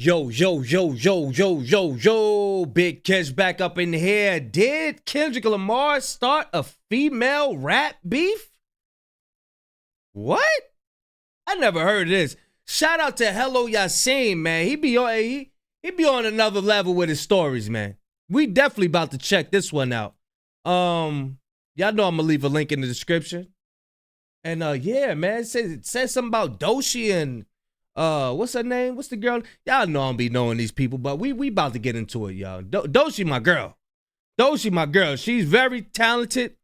Yo. Big Catch back up in here. Did Kendrick Lamar start a female rap beef? What? I never heard of this. Shout out to Hello Yasin, man. He be on another level with his stories, man. We definitely about to check this one out. Y'all know I'm gonna leave a link in the description. And yeah, man, it says something about Doshi and what's her name? What's the girl? Y'all know I don't be knowing these people, but we about to get into it, y'all. Doshi, my girl. Doshi, my girl. She's very talented.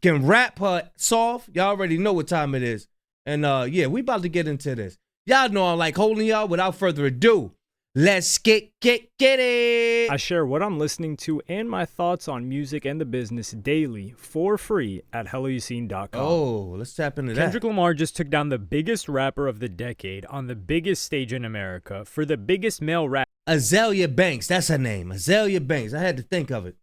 Can rap her soft. Y'all already know what time it is. And yeah, we about to get into this. Y'all know I like holding y'all. Without further ado, let's get it. I share what I'm listening to and my thoughts on music and the business daily for free at HelloYouSeen.com. Oh, let's tap into that. Kendrick Lamar just took down the biggest rapper of the decade on the biggest stage in America for the biggest male rap. Azalea Banks, that's her name. Azalea Banks. I had to think of it.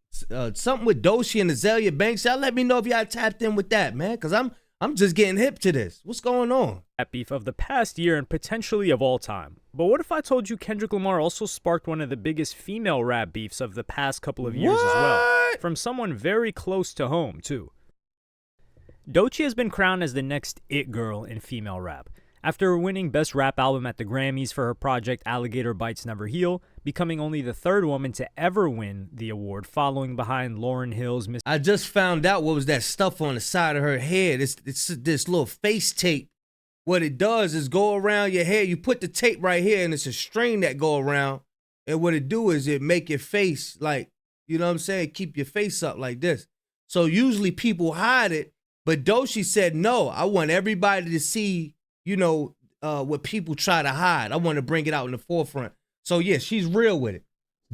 Something with Doshi and Azalea Banks. Y'all let me know if y'all tapped in with that, man, because I'm just getting hip to this. What's going on? Rap beef of the past year and potentially of all time. But what if I told you Kendrick Lamar also sparked one of the biggest female rap beefs of the past couple of years as well? From someone very close to home, too. Doechii has been crowned as the next it girl in female rap. After winning Best Rap Album at the Grammys for her project Alligator Bites Never Heal, becoming only the third woman to ever win the award, following behind Lauryn Hill's Miss. I just found out what was that stuff on the side of her head. It's this little face tape. What it does is go around your hair. You put the tape right here, and it's a string that go around. And what it do is it make your face like, you know what I'm saying, keep your face up like this. So usually people hide it, but Doechii said, no, I want everybody to see, you know, what people try to hide. I want to bring it out in the forefront. So yeah, she's real with it.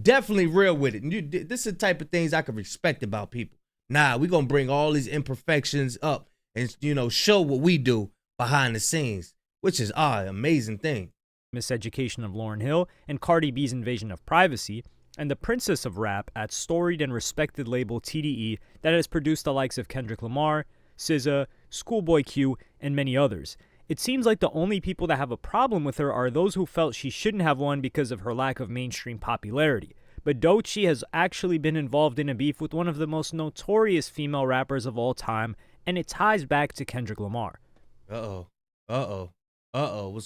Definitely real with it. And this is the type of things I can respect about people. Nah, we're going to bring all these imperfections up and, you know, show what we do behind the scenes, which is an amazing thing. Miseducation of Lauryn Hill and Cardi B's invasion of privacy, and the princess of rap at storied and respected label TDE that has produced the likes of Kendrick Lamar, SZA, Schoolboy Q, and many others. It seems like the only people that have a problem with her are those who felt she shouldn't have won because of her lack of mainstream popularity. But Doechii has actually been involved in a beef with one of the most notorious female rappers of all time, and it ties back to Kendrick Lamar. What's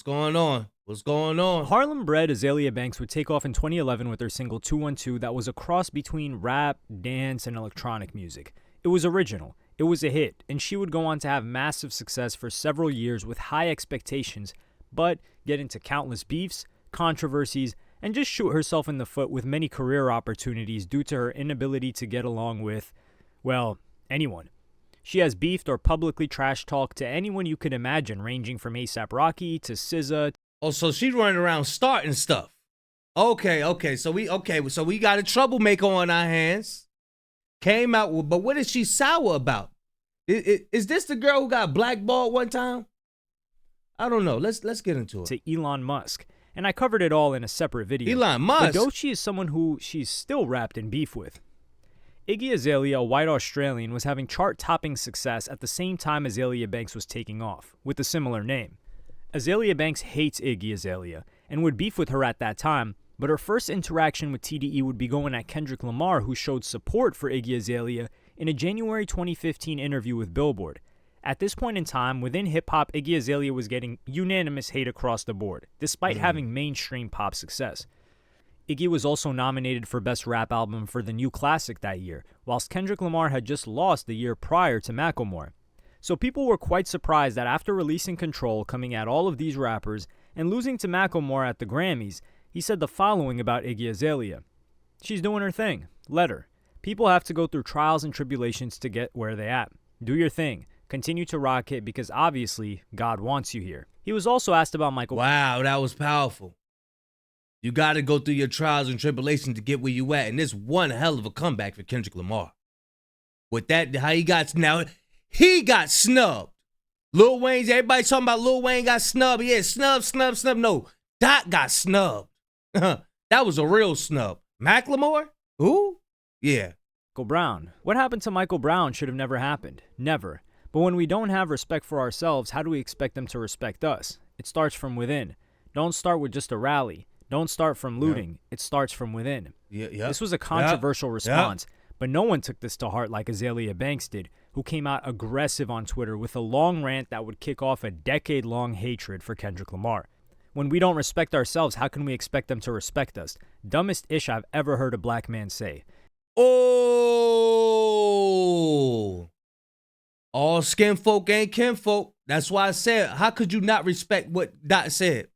going on? What's going on? Harlem-bred Azalea Banks would take off in 2011 with her single 212 that was a cross between rap, dance, and electronic music. It was original. It was a hit, and she would go on to have massive success for several years with high expectations, but get into countless beefs, controversies, and just shoot herself in the foot with many career opportunities due to her inability to get along with, well, anyone. She has beefed or publicly trash-talked to anyone you could imagine, ranging from A$AP Rocky to SZA. Oh, so she's running around starting stuff. Okay. So we got a troublemaker on our hands. Came out with, but what is she sour about? Is this the girl who got blackballed one time? I don't know. Let's get into it. To Elon Musk. And I covered it all in a separate video. Elon Musk? But Doechii is someone who she's still wrapped in beef with. Iggy Azalea, a white Australian, was having chart-topping success at the same time Azalea Banks was taking off, with a similar name. Azalea Banks hates Iggy Azalea, and would beef with her at that time, but her first interaction with TDE would be going at Kendrick Lamar, who showed support for Iggy Azalea in a January 2015 interview with Billboard. At this point in time, within hip-hop, Iggy Azalea was getting unanimous hate across the board, despite having mainstream pop success. Iggy was also nominated for Best Rap Album for the New Classic that year, whilst Kendrick Lamar had just lost the year prior to Macklemore. So people were quite surprised that after releasing Control, coming at all of these rappers, and losing to Macklemore at the Grammys, he said the following about Iggy Azalea. She's doing her thing. Let her. People have to go through trials and tribulations to get where they at. Do your thing. Continue to rock it because obviously God wants you here. He was also asked about Michael. Wow, that was powerful. You got to go through your trials and tribulations to get where you at. And this one hell of a comeback for Kendrick Lamar. With that, how he got snubbed. Lil Wayne's, everybody talking about Lil Wayne got snubbed. Yeah, snub. No, Dot got snubbed. That was a real snub. Macklemore? Who? Yeah. Michael Brown. What happened to Michael Brown should have never happened. Never. But when we don't have respect for ourselves, how do we expect them to respect us? It starts from within. Don't start with just a rally. Don't start from looting. It starts from within. Yeah. This was a controversial response, but no one took this to heart like Azealia Banks did, who came out aggressive on Twitter with a long rant that would kick off a decade-long hatred for Kendrick Lamar. When we don't respect ourselves, how can we expect them to respect us? Dumbest ish I've ever heard a black man say. Oh, all skin folk ain't kinfolk. That's why I said, how could you not respect what Dot said?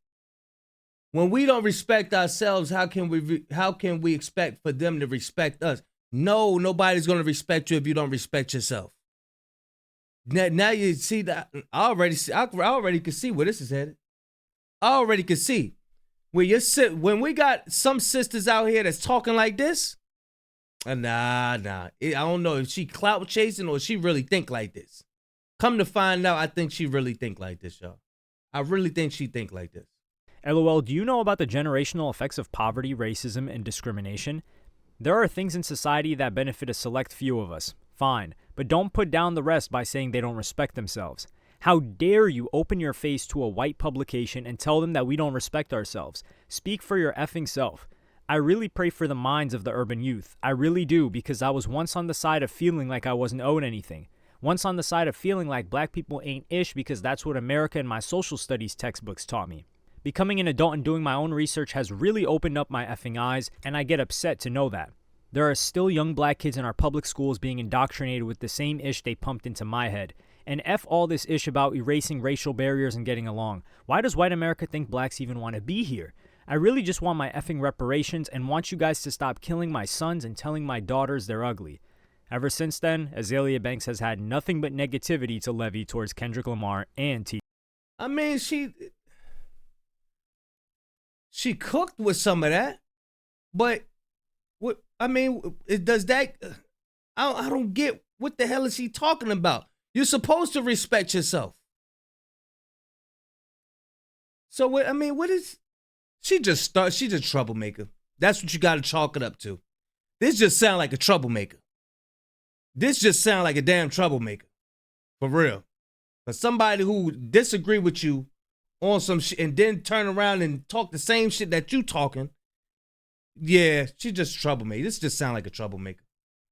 When we don't respect ourselves, how can we expect for them to respect us? No, nobody's gonna respect you if you don't respect yourself. Now you see that I already can see where this is headed. I already can see when we got some sisters out here that's talking like this. Nah. I don't know if she clout chasing or she really think like this. Come to find out, I think she really think like this, y'all. I really think she think like this. LOL, do you know about the generational effects of poverty, racism, and discrimination? There are things in society that benefit a select few of us. Fine, but don't put down the rest by saying they don't respect themselves. How dare you open your face to a white publication and tell them that we don't respect ourselves? Speak for your effing self. I really pray for the minds of the urban youth. I really do, because I was once on the side of feeling like I wasn't owed anything. Once on the side of feeling like black people ain't ish because that's what America and my social studies textbooks taught me. Becoming an adult and doing my own research has really opened up my effing eyes, and I get upset to know that. There are still young black kids in our public schools being indoctrinated with the same ish they pumped into my head. And F all this ish about erasing racial barriers and getting along. Why does white America think blacks even want to be here? I really just want my effing reparations and want you guys to stop killing my sons and telling my daughters they're ugly. Ever since then, Azealia Banks has had nothing but negativity to levy towards Kendrick Lamar and T. I mean, she cooked with some of that, but what I mean, does that? I don't get what the hell is she talking about. You're supposed to respect yourself. So what? I mean, what is? She's a troublemaker. That's what you got to chalk it up to. This just sound like a troublemaker. This just sound like a damn troublemaker, for real. For somebody who disagree with you on some shit and then turn around and talk the same shit that you talking. Yeah, she just a troublemaker. This just sound like a troublemaker.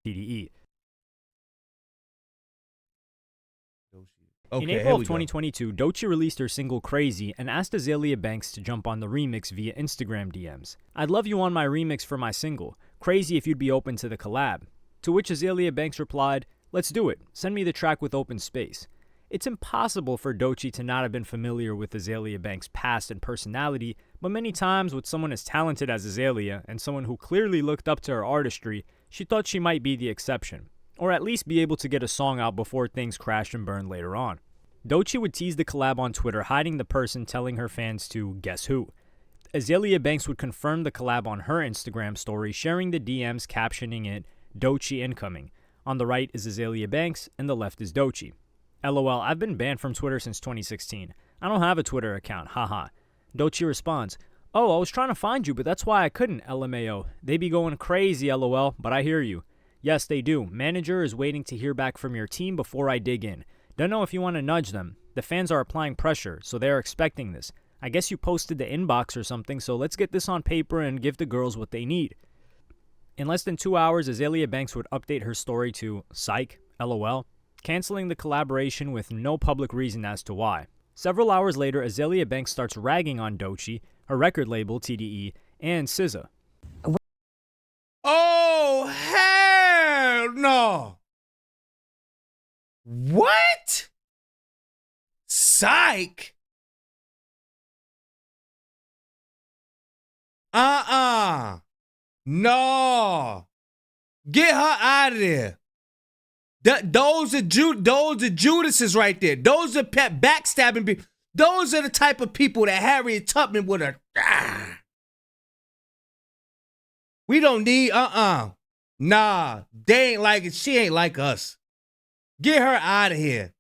TDE. Okay, in April of 2022, Doechii released her single Crazy and asked Azealia Banks to jump on the remix via Instagram DMs. I'd love you on my remix for my single, Crazy if you'd be open to the collab. To which Azealia Banks replied, let's do it, send me the track with open space. It's impossible for Doechii to not have been familiar with Azealia Banks' past and personality, but many times with someone as talented as Azealia and someone who clearly looked up to her artistry, she thought she might be the exception. Or at least be able to get a song out before things crashed and burned later on. Doechii would tease the collab on Twitter, hiding the person telling her fans to guess who. Azealia Banks would confirm the collab on her Instagram story, sharing the DMs captioning it, Doechii incoming. On the right is Azealia Banks, and the left is Doechii. LOL, I've been banned from Twitter since 2016. I don't have a Twitter account, haha. Doechii responds, oh, I was trying to find you, but that's why I couldn't, LMAO. They be going crazy, LOL, but I hear you. Yes, they do. Manager is waiting to hear back from your team before I dig in. Don't know if you want to nudge them. The fans are applying pressure, so they're expecting this. I guess you posted the inbox or something, so let's get this on paper and give the girls what they need. In less than 2 hours, Azealia Banks would update her story to psych, LOL, canceling the collaboration with no public reason as to why. Several hours later, Azealia Banks starts ragging on Doechii, her record label, TDE, and SZA. Oh, hell no. What? Psych? No. Get her out of there. Those are Judases right there. Those are backstabbing people. Those are the type of people that Harriet Tubman would have. We don't need, Nah, they ain't like it. She ain't like us. Get her out of here.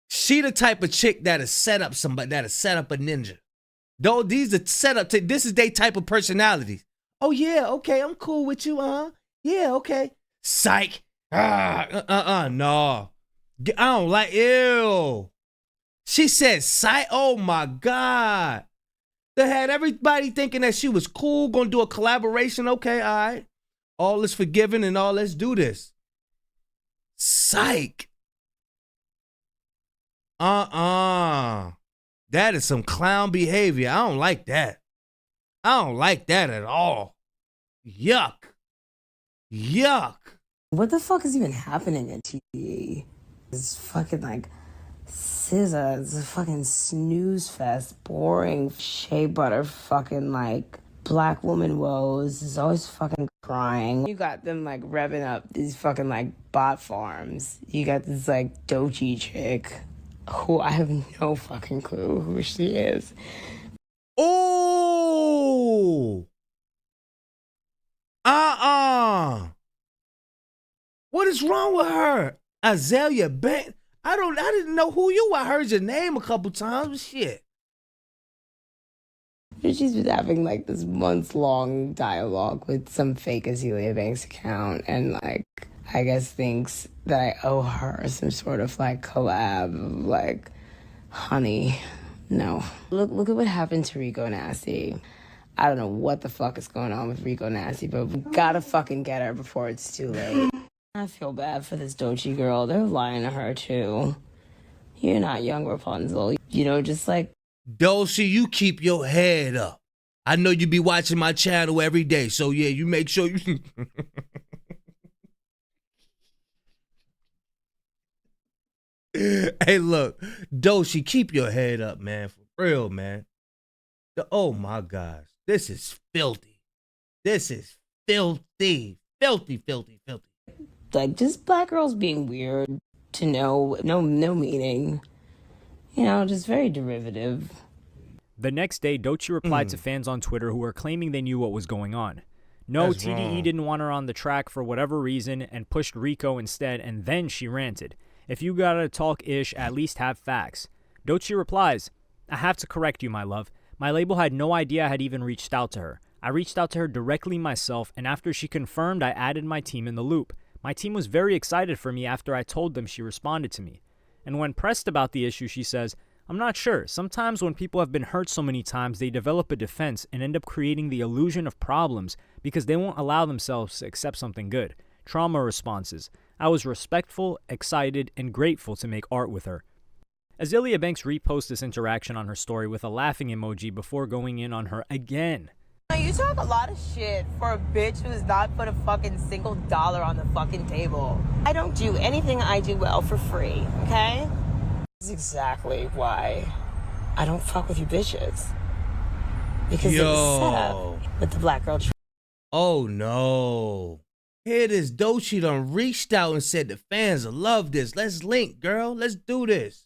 She the type of chick that'll set up somebody, that'll set up a ninja. Though these are set up to, this is their type of personalities. Oh yeah, okay, I'm cool with you, yeah, okay. Psych. No. I don't like, ew. She said psych, oh my God. They had everybody thinking that she was cool, gonna do a collaboration. Okay, all right. All is forgiven and all, let's do this. Psych. That is some clown behavior. I don't like that. I don't like that at all. Yuck. Yuck. What the fuck is even happening at TV? It's fucking like SZA. It's a fucking snooze fest. Boring shea butter fucking like black woman woes. Is always fucking crying. You got them like revving up these fucking like bot farms. You got this like Doechii chick who I have no fucking clue who she is. Oh. What is wrong with her? Azalea Banks. I didn't know who you were. I heard your name a couple times, but shit. She's been having like this months-long dialogue with some fake Azalea Banks account and like I guess thinks that I owe her some sort of like collab, like, honey, no. Look at what happened to Rico Nasty. I don't know what the fuck is going on with Rico Nasty, but we gotta fucking get her before it's too late. I feel bad for this Doechii girl. They're lying to her too. You're not young Rapunzel. You know, just like... Doechii, you keep your head up. I know you be watching my channel every day, so yeah, you make sure you... Hey, look, Doechii, keep your head up, man, for real, man. Oh my gosh, this is filthy. This is filthy, filthy, filthy, filthy. Like, just black girls being weird to no meaning. You know, just very derivative. The next day, Doechii replied to fans on Twitter who were claiming they knew what was going on. No, That's TDE wrong. didn't want her on the track for whatever reason and pushed Rico instead, and then she ranted. If you gotta talk ish, at least have facts. Doechii replies, I have to correct you, my love. My label had no idea I had even reached out to her. I reached out to her directly myself, and after she confirmed, I added my team in the loop. My team was very excited for me after I told them she responded to me. And when pressed about the issue, she says, I'm not sure. Sometimes when people have been hurt so many times, they develop a defense and end up creating the illusion of problems because they won't allow themselves to accept something good. Trauma responses. I was respectful, excited, and grateful to make art with her. Azalea Banks reposts this interaction on her story with a laughing emoji before going in on her again. You talk a lot of shit for a bitch who's not put a fucking single dollar on the fucking table. I don't do anything I do well for free, okay? This is exactly why I don't fuck with you bitches. Because it was set up with the black girl. Oh no. Here this Doechii done reached out and said the fans will love this. Let's link, girl. Let's do this.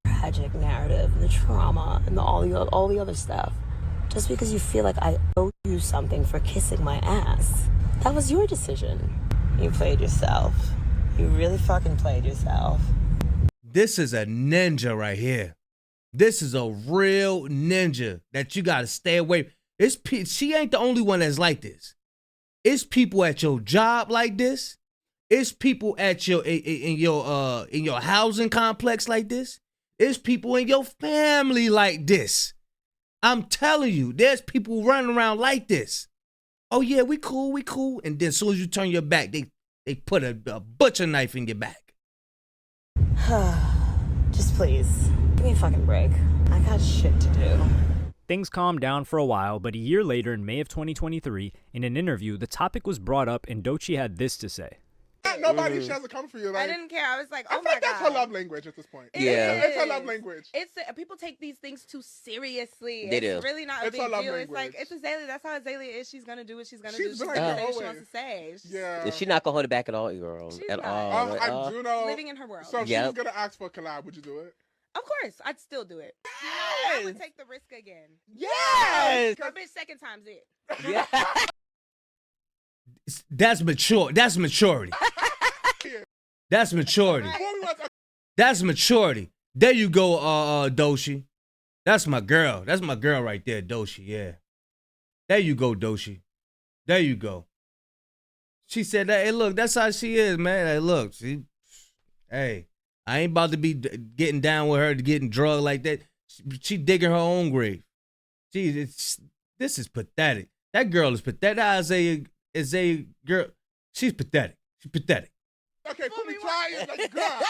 Tragic narrative, the trauma, and all the other stuff. Just because you feel like I owe you something for kissing my ass. That was your decision. You played yourself. You really fucking played yourself. This is a ninja right here. This is a real ninja that you gotta stay away. She ain't the only one that's like this. It's people at your job like this. It's people at your in your housing complex like this. It's people in your family like this. I'm telling you, there's people running around like this. Oh yeah, we cool. And then as soon as you turn your back, they put a butcher knife in your back. Just please, give me a fucking break. I got shit to do. Things calmed down for a while, but a year later, in May of 2023, in an interview, the topic was brought up and Doechii had this to say. Nobody she hasn't come for you. Like, I didn't care. I was like, oh I my think that's God. her love language at this point. It It's her love is. language. People take these things too seriously. They It's do. really not a It's big her love deal. It's language. like, it's Azalea. That's how Azalea is. She's going to do what she's going to She's do. She's been going like to say that what she wants to always. say. Yeah. She's not gonna hold it back at all, girl. She's At not. all. at I'm all. Juno. Living in her world. So if Yep. she was gonna ask for a collab, would you do it? Of course. I'd still do it. I would take the risk again. Yes. A bitch second time's it. Yeah. That's mature. That's maturity. That's maturity. That's maturity. There you go, Doechii. That's my girl. That's my girl right there, Doechii. Yeah. There you go, Doechii. There you go. She said that. Hey, look, that's how she is, man. Hey, look, hey, I ain't about to be getting down with her, getting drugged like that. She digging her own grave. This is pathetic. That girl is pathetic. Isaiah girl, she's pathetic. She's pathetic. Okay, put me trying. Like, God.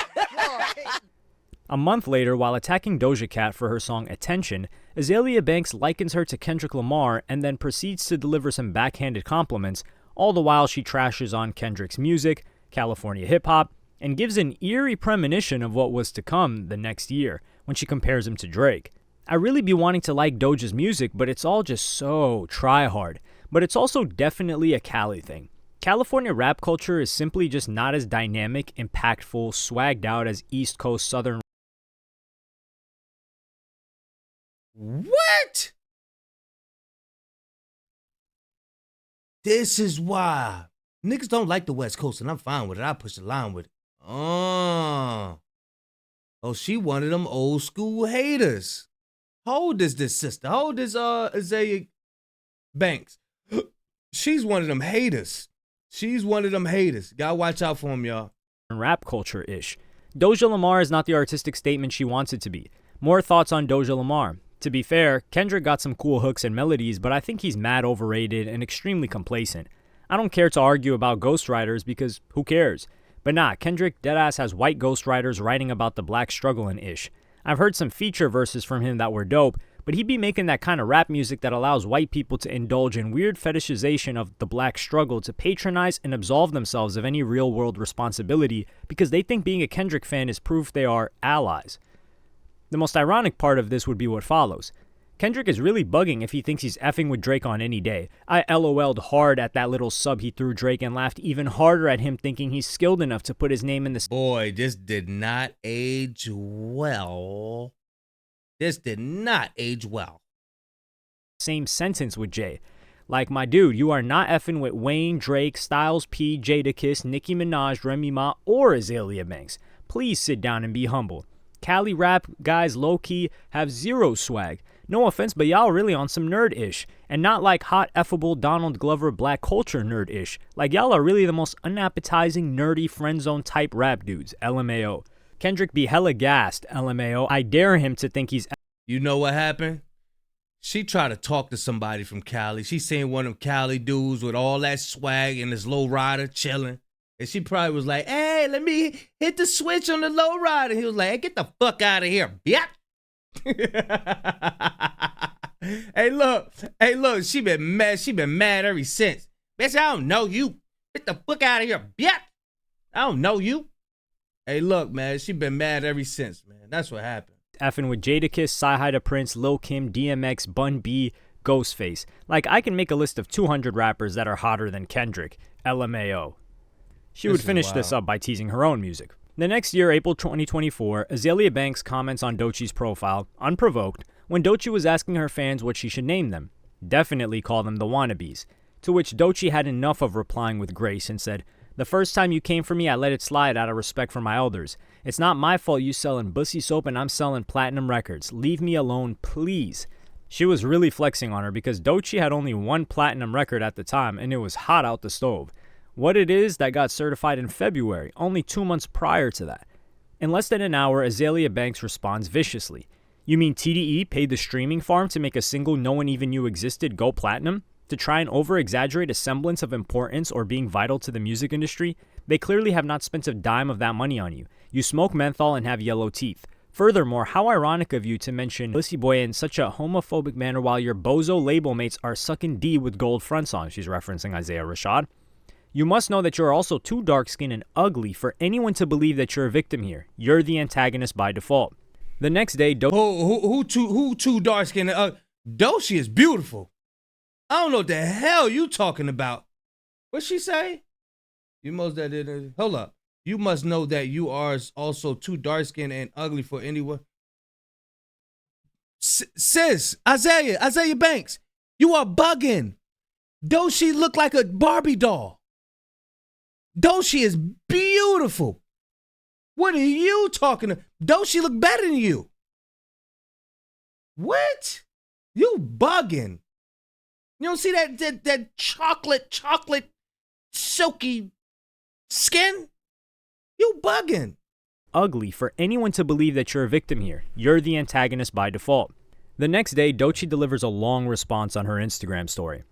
A month later, while attacking Doja Cat for her song Attention, Azalea Banks likens her to Kendrick Lamar and then proceeds to deliver some backhanded compliments, all the while she trashes on Kendrick's music, California hip-hop, and gives an eerie premonition of what was to come the next year when she compares him to Drake. I really be wanting to like Doja's music, but it's all just so try-hard. But it's also definitely a Cali thing. California rap culture is simply just not as dynamic, impactful, swagged out as East Coast Southern. What? This is why niggas don't like the West Coast, and I'm fine with it. I push the line with it. Oh, she one of them old school haters. How old is this sister? How old is Azalea Banks? She's one of them haters. She's one of them haters. Gotta watch out for him, y'all. Rap culture-ish. Doja Lamar is not the artistic statement she wants it to be. More thoughts on Doja Lamar. To be fair, Kendrick got some cool hooks and melodies, but I think he's mad overrated and extremely complacent. I don't care to argue about ghostwriters because who cares? But nah, Kendrick deadass has white ghostwriters writing about the black struggle and ish. I've heard some feature verses from him that were dope, but he be making that kind of rap music that allows white people to indulge in weird fetishization of the black struggle to patronize and absolve themselves of any real-world responsibility because they think being a Kendrick fan is proof they are allies. The most ironic part of this would be what follows. Kendrick is really bugging if he thinks he's effing with Drake on any day. I LOL'd hard at that little sub he threw Drake and laughed even harder at him thinking he's skilled enough to put his name in the... Boy, this did not age well. This did not age well. Same sentence with Jay. Like, my dude, you are not effing with Wayne, Drake, Styles P, Jadakiss, Nicki Minaj, Remy Ma, or Azalea Banks. Please sit down and be humble. Cali rap guys low-key have zero swag. No offense, but y'all really on some nerd-ish. And not like hot, effable Donald Glover black culture nerd-ish. Like, y'all are really the most unappetizing, nerdy, friend-zone type rap dudes. LMAO. Kendrick be hella gassed. LMAO. I dare him to think he's... You know what happened? She tried to talk to somebody from Cali. She seen one of them Cali dudes with all that swag and this low rider chilling. And she probably was like, hey, let me hit the switch on the low rider. He was like, hey, get the fuck out of here, bitch. Hey, look, she been mad ever since. Bitch, I don't know you. Get the fuck out of here, bitch. I don't know you. Hey, look, man, she been mad ever since, man. That's what happened. Effing with Jadakiss, Sci-Hi Prince, Lil Kim, DMX, Bun B, Ghostface. Like, I can make a list of 200 rappers that are hotter than Kendrick. LMAO. She would finish this up by teasing her own music. The next year, April 2024, Azalea Banks comments on Doechie's profile, unprovoked, when Doechii was asking her fans what she should name them. Definitely call them the wannabes. To which Doechii had enough of replying with grace and said, the first time you came for me, I let it slide out of respect for my elders. It's not my fault you selling bussy soap and I'm selling platinum records. Leave me alone, please. She was really flexing on her because Doechii had only one platinum record at the time and it was hot out the stove. What it is that got certified in February, only 2 months prior to that. In less than an hour, Azalea Banks responds viciously. You mean TDE paid the streaming farm to make a single no one even knew existed go platinum? To try and over-exaggerate a semblance of importance or being vital to the music industry? They clearly have not spent a dime of that money on you. You smoke menthol and have yellow teeth. Furthermore, how ironic of you to mention Pussy Boy in such a homophobic manner while your bozo label mates are sucking D with gold fronts on. She's referencing Isaiah Rashad. You must know that you're also too dark-skinned and ugly for anyone to believe that you're a victim here. You're the antagonist by default. The next day, who too dark-skinned? Doechii is beautiful. I don't know what the hell you talking about. What'd she say? Hold up. You must know that you are also too dark-skinned and ugly for anyone. Sis, Azalea Banks, you are bugging. Doechii look like a Barbie doll. Doechii is beautiful. What are you talking about? Doechii look better than you. What? You bugging. You don't see that chocolate silky skin? You bugging. ugly for anyone to believe that you're a victim here. You're the antagonist by default. The next day, Doechii delivers a long response on her Instagram story.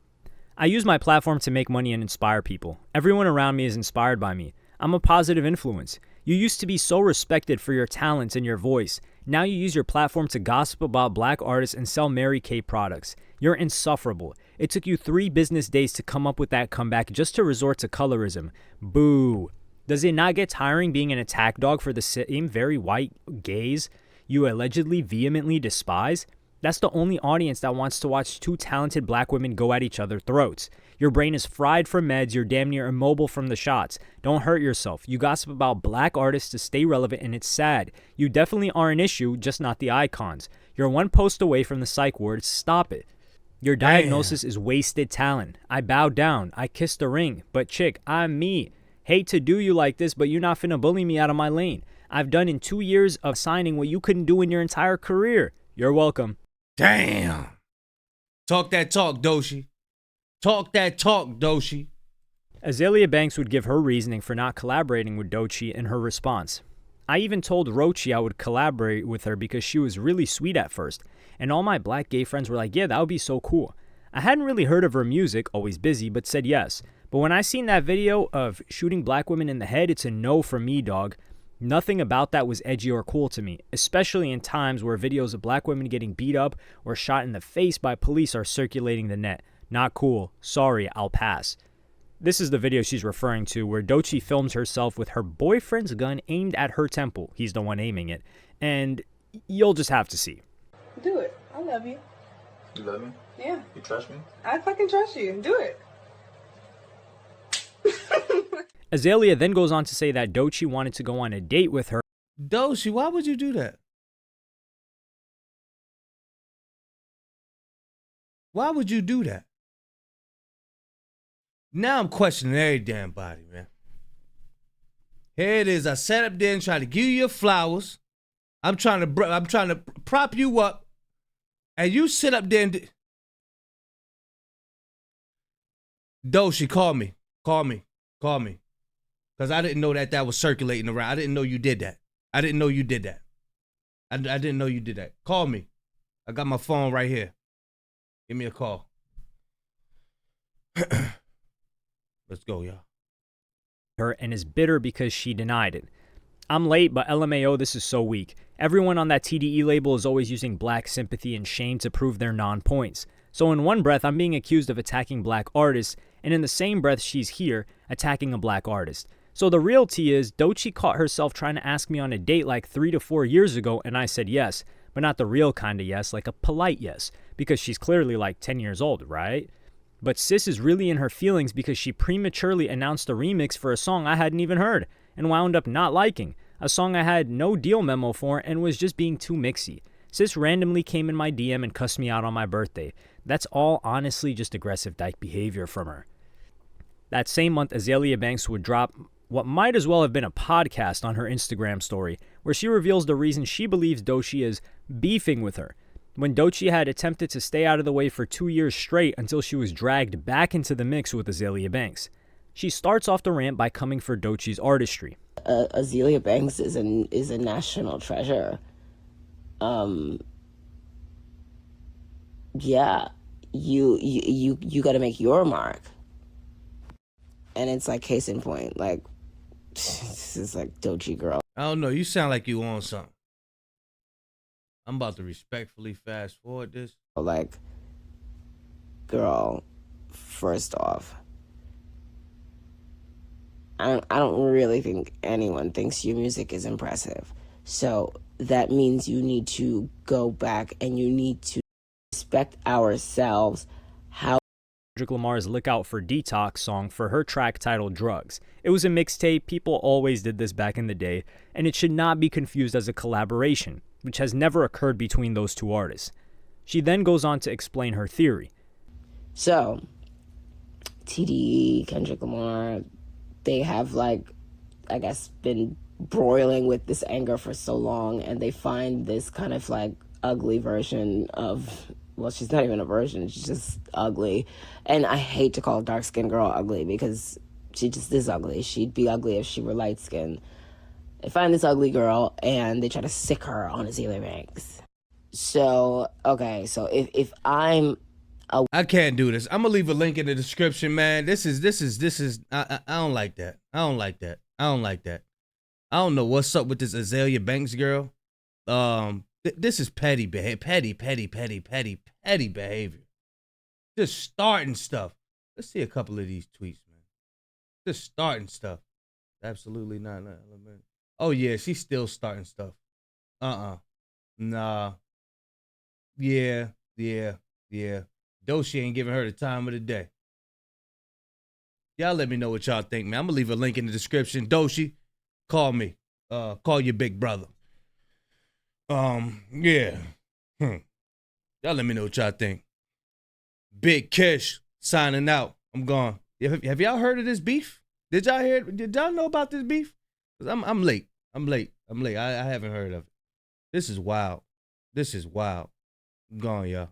I use my platform to make money and inspire people. Everyone around me is inspired by me. I'm a positive influence. You used to be so respected for your talents and your voice. Now you use your platform to gossip about black artists and sell Mary Kay products. You're insufferable. It took you 3 business days to come up with that comeback just to resort to colorism. Boo. Does it not get tiring being an attack dog for the same very white gays you allegedly vehemently despise? That's the only audience that wants to watch 2 talented black women go at each other's throats. Your brain is fried from meds, you're damn near immobile from the shots. Don't hurt yourself. You gossip about black artists to stay relevant, and it's sad. You definitely are an issue, just not the icons. You're 1 post away from the psych ward. Stop it. Your diagnosis is wasted talent. I bowed down. I kissed a ring. But chick, I'm me. Hate to do you like this, but you're not finna bully me out of my lane. I've done in 2 years of signing what you couldn't do in your entire career. You're welcome. Damn. Talk that talk, Doechii. Talk that talk, Doechii. Azealia Banks would give her reasoning for not collaborating with Doechii in her response. I even told Rochi I would collaborate with her because she was really sweet at first, and all my black gay friends were like, yeah, that would be so cool. I hadn't really heard of her music, always busy, but said yes. But when I seen that video of shooting black women in the head, it's a no for me, dog. Nothing about that was edgy or cool to me, especially in times where videos of black women getting beat up or shot in the face by police are circulating the net. Not cool. Sorry, I'll pass. This is the video she's referring to where Doechii films herself with her boyfriend's gun aimed at her temple. He's the one aiming it. And you'll just have to see. Do it. I love you. You love me? Yeah. You trust me? I fucking trust you. Do it. Azealia then goes on to say that Doechii wanted to go on a date with her. Doechii, why would you do that? Why would you do that? Now I'm questioning every damn body, man. Here it is. I sat up there and tried to give you your flowers. I'm trying to prop you up, and you sit up there and Doechii, call me. Because I didn't know that was circulating around. I didn't know you did that. I didn't know you did that. I didn't know you did that. Call me. I got my phone right here. Give me a call. Let's go, y'all. Her and is bitter because she denied it. I'm late, but LMAO, this is so weak. Everyone on that TDE label is always using black sympathy and shame to prove their non-points. So in one breath, I'm being accused of attacking black artists, and in the same breath, she's here attacking a black artist. So the real tea is, Doechii caught herself trying to ask me on a date like 3 to 4 years ago, and I said yes, but not the real kind of yes, like a polite yes, because she's clearly like 10 years old, right? But sis is really in her feelings because she prematurely announced a remix for a song I hadn't even heard, and wound up not liking, a song I had no deal memo for and was just being too mixy. Sis randomly came in my DM and cussed me out on my birthday. That's all honestly just aggressive dyke behavior from her. That same month, Azealia Banks would drop what might as well have been a podcast on her Instagram story, where she reveals the reason she believes Doechii is beefing with her, when Doechii had attempted to stay out of the way for 2 years straight until she was dragged back into the mix with Azealia Banks. She starts off the rant by coming for Doechii's artistry. Azealia Banks is a national treasure. Yeah, you got to make your mark. And it's like case in point, like, this is like Doechii girl. I don't know. You sound like you on something. I'm about to respectfully fast forward this. Like, girl, first off, I don't really think anyone thinks your music is impressive. So that means you need to go back and you need to respect ourselves. How Kendrick Lamar's Look Out for Detox song for her track titled Drugs. It was a mixtape, people always did this back in the day, and it should not be confused as a collaboration, which has never occurred between those two artists. She then goes on to explain her theory. So, TDE, Kendrick Lamar, they have, like, I guess, been broiling with this anger for so long, and they find this kind of, like, ugly version of, well, she's not even a version, she's just ugly. And I hate to call a dark-skinned girl ugly because she just is ugly. She'd be ugly if she were light-skinned. They find this ugly girl and they try to sick her on Azealia Banks. So, okay, so if I'm I can't do this. I'm gonna leave a link in the description, man. This is I don't like that. I don't like that. I don't like that. I don't know what's up with this Azealia Banks girl. This is petty behavior. Petty behavior. Just starting stuff. Let's see a couple of these tweets, man. Just starting stuff. Absolutely not. Oh yeah, she's still starting stuff. Nah. Yeah. Doshi ain't giving her the time of the day. Y'all let me know what y'all think, man. I'm gonna leave a link in the description. Doshi, call me. Call your big brother. Yeah. Y'all let me know what y'all think. Big Kish signing out. I'm gone. Have y'all heard of this beef? Did y'all know about this beef? 'Cause I'm late. I haven't heard of it. This is wild. I'm gone, y'all.